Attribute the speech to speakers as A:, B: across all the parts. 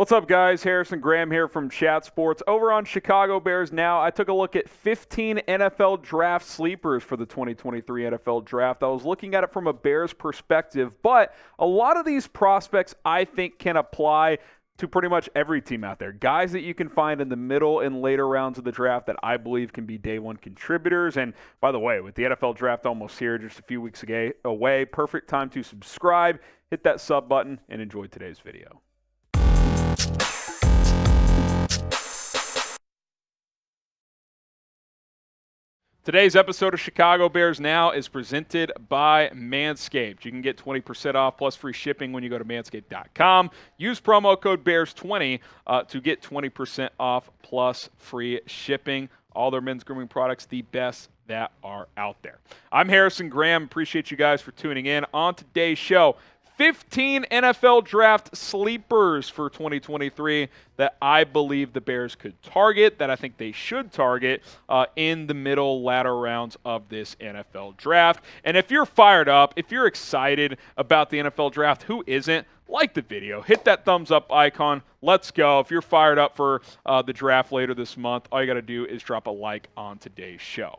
A: What's up, guys? Harrison Graham here from Chat Sports. Over on Chicago Bears Now, I took a look at 15 NFL draft sleepers for the 2023 NFL Draft. I was looking at it from a Bears perspective, but a lot of these prospects I think can apply to pretty much every team out there. Guys that you can find in the middle and later rounds of the draft that I believe can be day one contributors. And by the way, with the NFL Draft almost here, just a few weeks away, perfect time to subscribe, hit that sub button, and enjoy today's video. Today's episode of Chicago Bears Now is presented by Manscaped. You can get 20% off plus free shipping when you go to manscaped.com. Use promo code BEARS20 to get 20% off plus free shipping. All their men's grooming products, the best that are out there. I'm Harrison Graham. Appreciate you guys for tuning in. On today's show, 15 NFL draft sleepers for 2023 that I believe the Bears could target, that I think they should target in the middle, latter rounds of this NFL draft. And if you're fired up, if you're excited about the NFL draft, who isn't? Like the video, hit that thumbs up icon. Let's go. If you're fired up for the draft later this month, all you got to do is drop a like on today's show.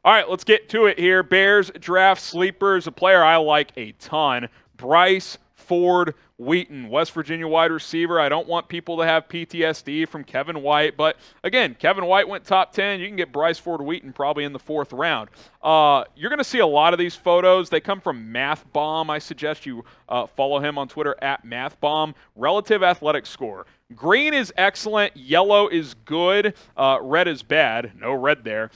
A: All right, let's get to it here. Bears draft sleepers, a player I like a ton. Bryce Ford-Wheaton, West Virginia wide receiver. I don't want people to have PTSD from Kevin White, but again, Kevin White went top 10. You can get Bryce Ford-Wheaton probably in the 4th round. You're going to see a lot of these photos. They come from MathBomb. I suggest you follow him on Twitter at MathBomb. Relative athletic score. Green is excellent. Yellow is good. Red is bad. No red there.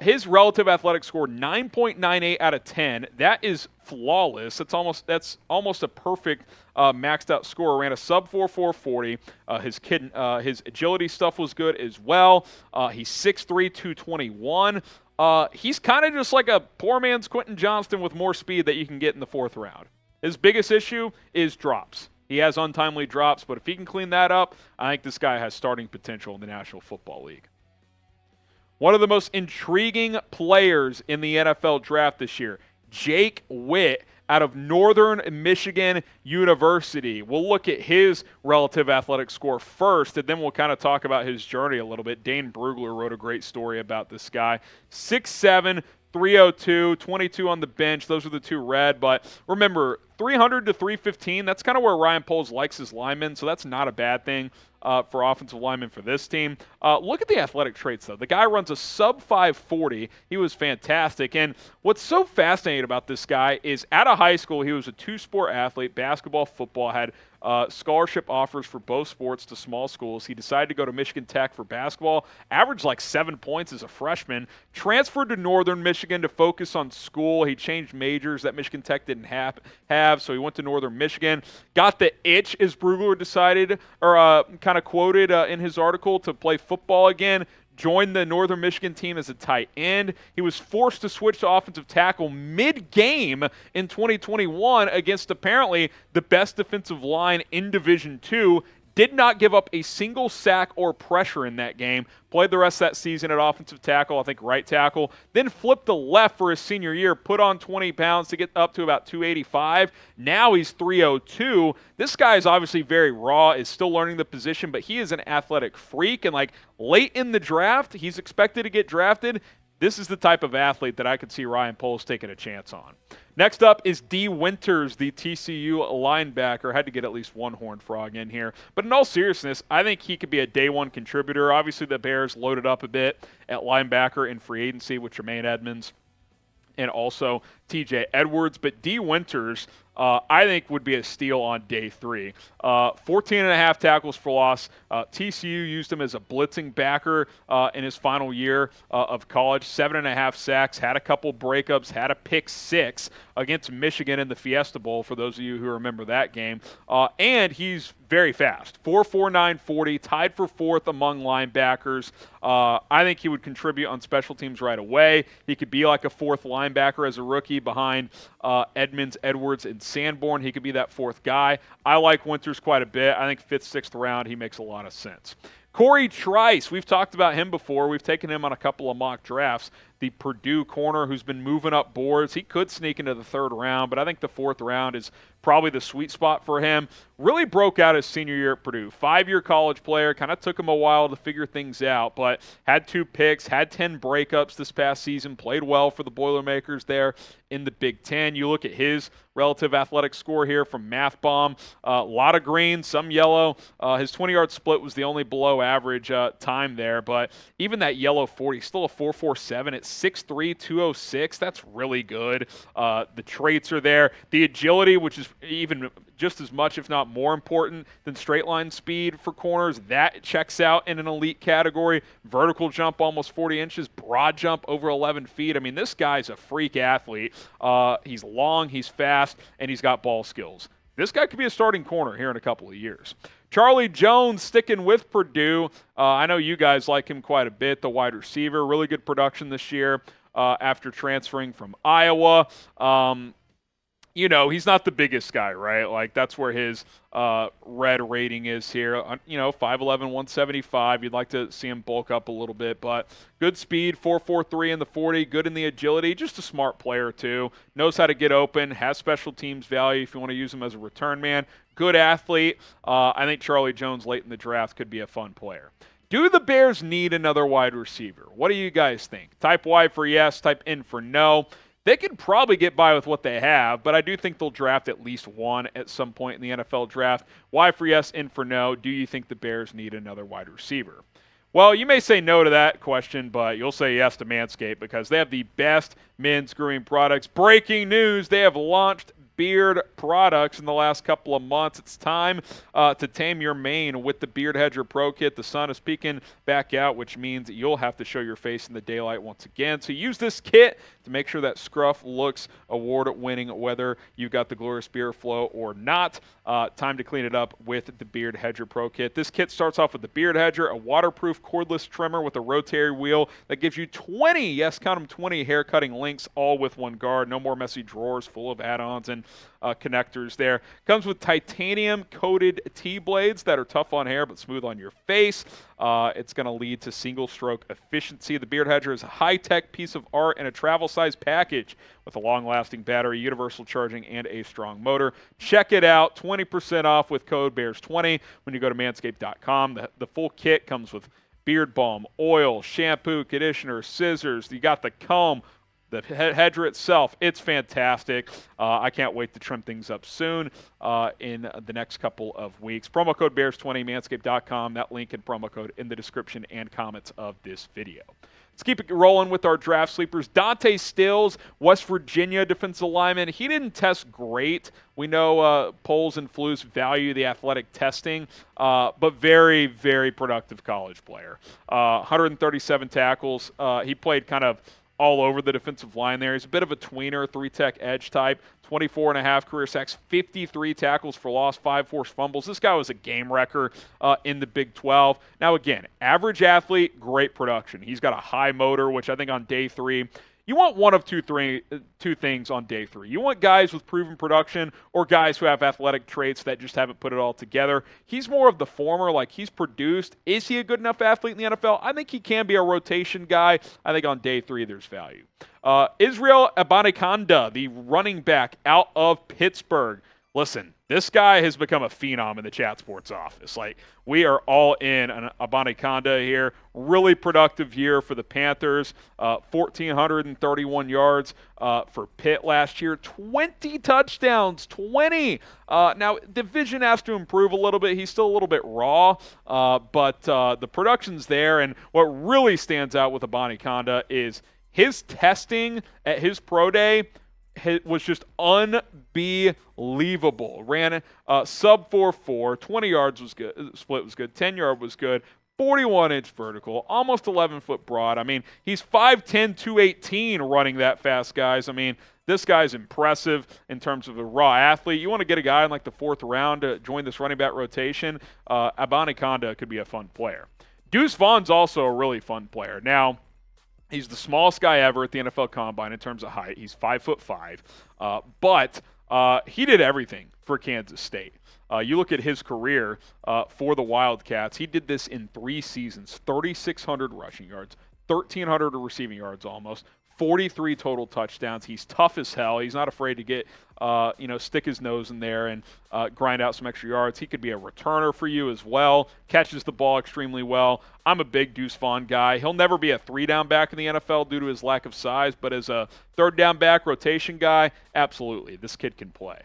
A: His relative athletic score, 9.98 out of 10. That is flawless. That's almost a perfect maxed out score. Ran a sub 4.40. His agility stuff was good as well. He's 6'3", 221. He's kind of just like a poor man's Quentin Johnston with more speed that you can get in the 4th round. His biggest issue is drops. He has untimely drops, but if he can clean that up, I think this guy has starting potential in the National Football League. One of the most intriguing players in the NFL draft this year, Jake Witt out of Northern Michigan University. We'll look at his relative athletic score first, and then we'll kind of talk about his journey a little bit. Dane Brugler wrote a great story about this guy. 6'7", 302, 22 on the bench. Those are the two red. But remember, 300 to 315, that's kind of where Ryan Poles likes his linemen, so that's not a bad thing for offensive linemen for this team. Look at the athletic traits, though. The guy runs a sub 540. He was fantastic. And what's so fascinating about this guy is out of high school, he was a 2-sport athlete, basketball, football, had scholarship offers for both sports to small schools. He decided to go to Michigan Tech for basketball, averaged like 7 points as a freshman, transferred to Northern Michigan to focus on school. He changed majors that Michigan Tech didn't have, so he went to Northern Michigan. Got the itch, as Brugler decided, or kind of quoted in his article, to play football again. Joined the Northern Michigan team as a tight end. He was forced to switch to offensive tackle mid-game in 2021 against apparently the best defensive line in Division II. Did not give up a single sack or pressure in that game. Played the rest of that season at offensive tackle, I think right tackle. Then flipped to left for his senior year, put on 20 pounds to get up to about 285. Now he's 302. This guy is obviously very raw, is still learning the position, but he is an athletic freak. And like late in the draft, he's expected to get drafted. This is the type of athlete that I could see Ryan Poles taking a chance on. Next up is Dee Winters, the TCU linebacker. Had to get at least one Horned Frog in here. But in all seriousness, I think he could be a day one contributor. Obviously, the Bears loaded up a bit at linebacker in free agency with Tremaine Edmonds and also TJ Edwards. But Dee Winters, I think, would be a steal on day 3. 14 and a half tackles for loss. TCU used him as a blitzing backer in his final year of college. 7.5 sacks, had a couple breakups, had a pick 6 against Michigan in the Fiesta Bowl, for those of you who remember that game. And he's very fast. 4.49 40, tied for 4th among linebackers. I think he would contribute on special teams right away. He could be like a 4th linebacker as a rookie behind Edmonds, Edwards, and Sanborn. He could be that 4th guy. I like Winters quite a bit. I think 5th, 6th round, he makes a lot of sense. Cory Trice, we've talked about him before. We've taken him on a couple of mock drafts. The Purdue corner who's been moving up boards. He could sneak into the 3rd round, but I think the 4th round is probably the sweet spot for him. Really broke out his senior year at Purdue. 5-year college player. Kind of took him a while to figure things out, but had 2 picks, had 10 breakups this past season, played well for the Boilermakers there in the Big Ten. You look at his relative athletic score here from Math Bomb. A lot of green, some yellow. His 20-yard split was the only below average time there, but even that yellow 40, still a 4.47 at 6'3", 206. That's really good. The traits are there. The agility, which is even just as much, if not more important than straight line speed for corners, that checks out in an elite category. Vertical jump almost 40 inches, broad jump over 11 feet. I mean, this guy's a freak athlete. He's long, he's fast, and he's got ball skills. This guy could be a starting corner here in a couple of years. Charlie Jones sticking with Purdue. I know you guys like him quite a bit, the wide receiver. Really good production this year after transferring from Iowa. You know, he's not the biggest guy, right? Like, that's where his red rating is here. 5'11", 175. You'd like to see him bulk up a little bit, but good speed, 4.43 in the 40, good in the agility, just a smart player too. Knows how to get open, has special teams value if you want to use him as a return man. Good athlete. I think Charlie Jones late in the draft could be a fun player. Do the Bears need another wide receiver? What do you guys think? Type Y for yes, type N for no. They could probably get by with what they have, but I do think they'll draft at least one at some point in the NFL draft. Y for yes, N for no. Do you think the Bears need another wide receiver? Well, you may say no to that question, but you'll say yes to Manscaped because they have the best men's grooming products. Breaking news, they have launched beard products in the last couple of months. It's time to tame your mane with the Beard Hedger Pro Kit. The sun is peeking back out, which means you'll have to show your face in the daylight once again. So use this kit to make sure that scruff looks award-winning, whether you got the glorious beard flow or not. Time to clean it up with the Beard Hedger Pro Kit. This kit starts off with the Beard Hedger, a waterproof cordless trimmer with a rotary wheel that gives you 20, yes, count them, 20 hair cutting links, all with one guard. No more messy drawers full of add-ons and connectors there. Comes with titanium coated T-blades that are tough on hair but smooth on your face. It's going to lead to single stroke efficiency. The Beard Hedger is a high-tech piece of art in a travel-sized package with a long-lasting battery, universal charging, and a strong motor. Check it out. 20% off with code BEARS20 when you go to manscaped.com. The full kit comes with beard balm, oil, shampoo, conditioner, scissors. You got the comb, the hedger itself. It's fantastic. I can't wait to trim things up soon in the next couple of weeks. Promo code BEARS20, manscaped.com. That link and promo code in the description and comments of this video. Let's keep it rolling with our draft sleepers. Dante Stills, West Virginia defensive lineman. He didn't test great. We know polls and Flus value the athletic testing, but very, very productive college player. 137 tackles. He played kind of all over the defensive line there. He's a bit of a tweener, 3-tech edge type, 24.5 career sacks, 53 tackles for loss, 5 forced fumbles. This guy was a game wrecker in the Big 12. Now, again, average athlete, great production. He's got a high motor, which I think on day 3, you want one of two things on day 3. You want guys with proven production or guys who have athletic traits that just haven't put it all together. He's more of the former, like he's produced. Is he a good enough athlete in the NFL? I think he can be a rotation guy. I think on day 3 there's value. Israel Abanikanda, the running back out of Pittsburgh. Listen, this guy has become a phenom in the Chat Sports office. Like, we are all in on Abanikanda here. Really productive year for the Panthers. 1,431 yards for Pitt last year. 20 touchdowns. 20! Now, division has to improve a little bit. He's still a little bit raw, but the production's there. And what really stands out with Abanikanda is his testing at his pro day was just unbelievable. Ran sub 4.4, 20 yards was good, split was good, 10-yard was good, 41-inch vertical, almost 11-foot broad. I mean, he's 5'10", 218 running that fast, guys. I mean, this guy's impressive in terms of a raw athlete. You want to get a guy in like the 4th round to join this running back rotation, Abanikanda could be a fun player. Deuce Vaughn's also a really fun player. Now, he's the smallest guy ever at the NFL Combine in terms of height. He's 5'5", but he did everything for Kansas State. You look at his career for the Wildcats. He did this in 3 seasons, 3,600 rushing yards, 1,300 receiving yards almost, 43 total touchdowns. He's tough as hell. He's not afraid to get, stick his nose in there and grind out some extra yards. He could be a returner for you as well. Catches the ball extremely well. I'm a big Deuce Vaughn guy. He'll never be a 3-down back in the NFL due to his lack of size, but as a 3rd-down back rotation guy, absolutely, this kid can play.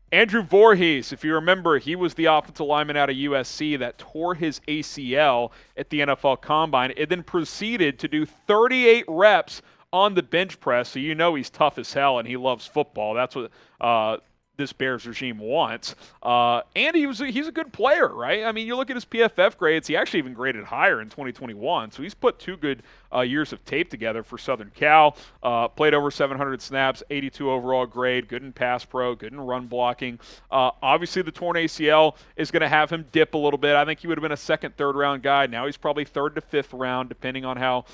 A: Andrew Vorhees, if you remember, he was the offensive lineman out of USC that tore his ACL at the NFL Combine and then proceeded to do 38 reps on the bench press, so you know he's tough as hell and he loves football. That's what this Bears regime wants. And he's a good player, right? I mean, you look at his PFF grades, he actually even graded higher in 2021, so he's put 2 good years of tape together for Southern Cal. Played over 700 snaps, 82 overall grade, good in pass pro, good in run blocking. Obviously, the torn ACL is going to have him dip a little bit. I think he would have been a 2nd, 3rd round guy. Now he's probably 3rd to 5th round, depending on how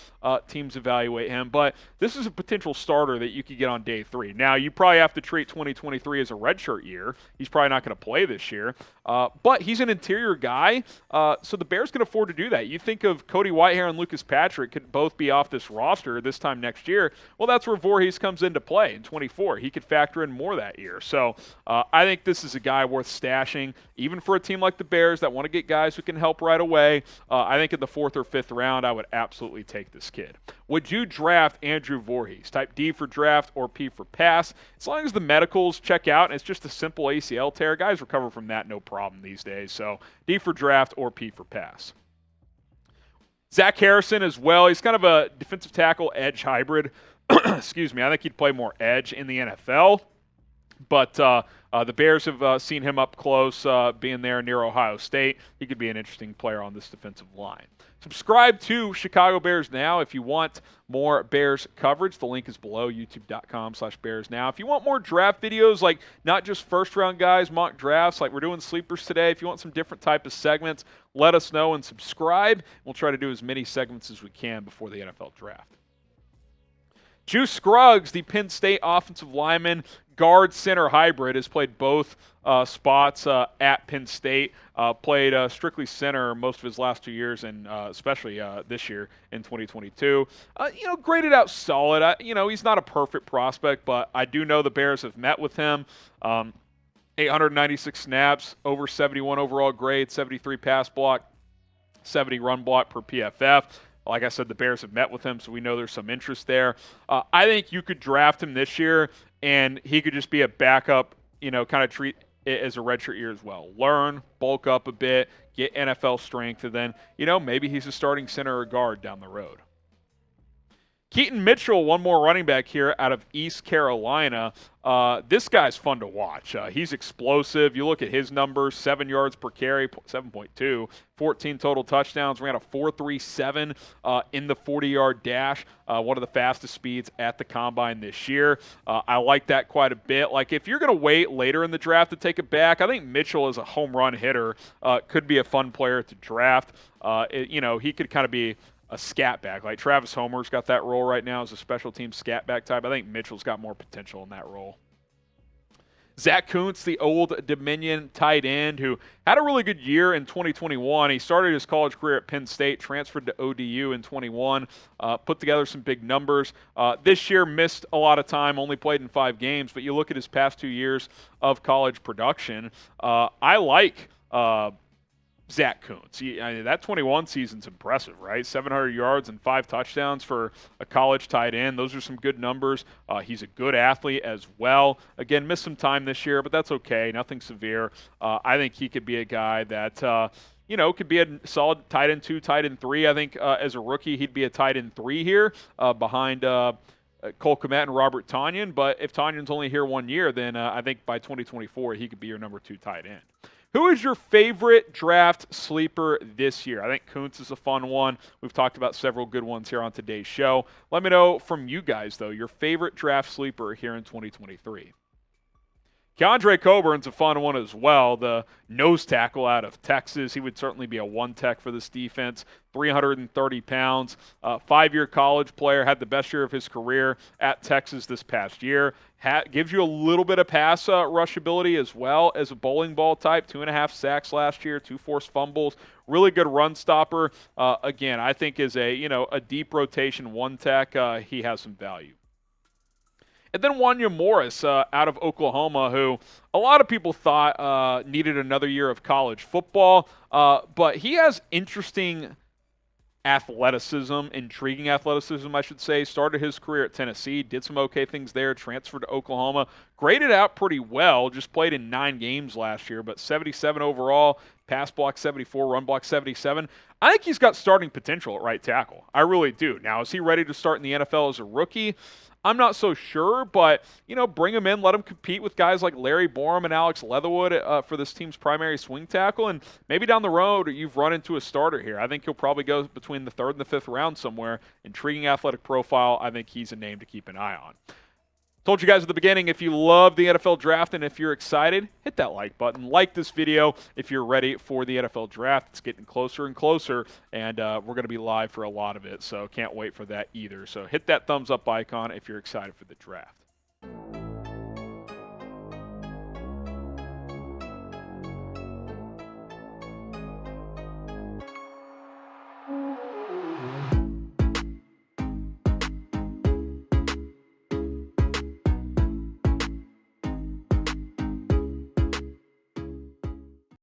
A: teams evaluate him. But this is a potential starter that you could get on day 3. Now, you probably have to treat 2023 as a redshirt year. He's probably not going to play this year. But he's an interior guy, so the Bears can afford to do that. You think of Cody Whitehair and Lucas Patrick could both be off this roster this time next year. Well, that's where Vorhees comes into play in 24. He could factor in more that year. So I think this is a guy worth stashing, even for a team like the Bears that want to get guys who can help right away. I think in the 4th or 5th round, I would absolutely take this kid. Would you draft Andrew Vorhees? Type D for draft or P for pass. As long as the medicals check out and it's just a simple ACL tear, guys recover from that no problem these days. So D for draft or P for pass. Zach Harrison as well. He's kind of a defensive tackle edge hybrid. Excuse me. I think he'd play more edge in the NFL. But the Bears have seen him up close, being there near Ohio State. He could be an interesting player on this defensive line. Subscribe to Chicago Bears Now if you want more Bears coverage. The link is below, youtube.com/Bears Now. If you want more draft videos, like not just first-round guys, mock drafts, like we're doing sleepers today, if you want some different type of segments, let us know and subscribe. We'll try to do as many segments as we can before the NFL draft. Juice Scruggs, the Penn State offensive lineman, guard center hybrid, has played both spots at Penn State. Played strictly center most of his last 2 years, and especially this year in 2022. Graded out solid. He's not a perfect prospect, but I do know the Bears have met with him. 896 snaps, over 71 overall grade, 73 pass block, 70 run block per PFF. Like I said, the Bears have met with him, so we know there's some interest there. I think you could draft him this year, and he could just be a backup, kind of treat it as a redshirt year as well. Learn, bulk up a bit, get NFL strength, and then, maybe he's a starting center or guard down the road. Keaton Mitchell, one more running back here out of East Carolina. This guy's fun to watch. He's explosive. You look at his numbers, 7 yards per carry, 7.2, 14 total touchdowns, ran a 4.37 in the 40-yard dash, one of the fastest speeds at the Combine this year. I like that quite a bit. Like, if you're going to wait later in the draft to take it back, I think Mitchell as a home run hitter could be a fun player to draft. He could kind of be a scat back. Like Travis Homer's got that role right now as a special team scat back type. I think Mitchell's got more potential in that role. Zack Kuntz, the Old Dominion tight end who had a really good year in 2021. He started his college career at Penn State, transferred to ODU in 21, put together some big numbers. This year missed a lot of time, only played in 5 games, but you look at his past 2 years of college production. I like Zack Kuntz. That 21 season's impressive, right? 700 yards and 5 touchdowns for a college tight end. Those are some good numbers. He's a good athlete as well. Again, missed some time this year, but that's okay. Nothing severe. I think he could be a guy that, could be a solid tight end 2, tight end 3. I think as a rookie, he'd be a tight end 3 here behind Cole Kmet and Robert Tonyan. But if Tonyan's only here 1 year, then I think by 2024, he could be your number 2 tight end. Who is your favorite draft sleeper this year? I think Kuntz is a fun one. We've talked about several good ones here on today's show. Let me know from you guys, though, your favorite draft sleeper here in 2023. Keondre Coburn's a fun one as well, the nose tackle out of Texas. He would certainly be a one-tech for this defense, 330 pounds, 5-year college player, had the best year of his career at Texas this past year. Gives you a little bit of pass rush ability as well as a bowling ball type, 2.5 sacks last year, 2 forced fumbles, really good run stopper. Again, I think is a deep rotation one-tech. He has some value. And then Wanya Morris out of Oklahoma, who a lot of people thought needed another year of college football, but he has interesting athleticism, intriguing athleticism, I should say. Started his career at Tennessee, did some okay things there, transferred to Oklahoma, graded out pretty well, just played in 9 games last year, but 77 overall, pass block 74, run block 77. I think he's got starting potential at right tackle. I really do. Now, is he ready to start in the NFL as a rookie? I'm not so sure, but, bring him in, let him compete with guys like Larry Borum and Alex Leatherwood for this team's primary swing tackle, and maybe down the road you've run into a starter here. I think he'll probably go between the 3rd and the 5th round somewhere. Intriguing athletic profile. I think he's a name to keep an eye on. Told you guys at the beginning, if you love the NFL draft and if you're excited, hit that like button. Like this video if you're ready for the NFL draft. It's getting closer and closer, and we're going to be live for a lot of it, so can't wait for that either. So hit that thumbs up icon if you're excited for the draft.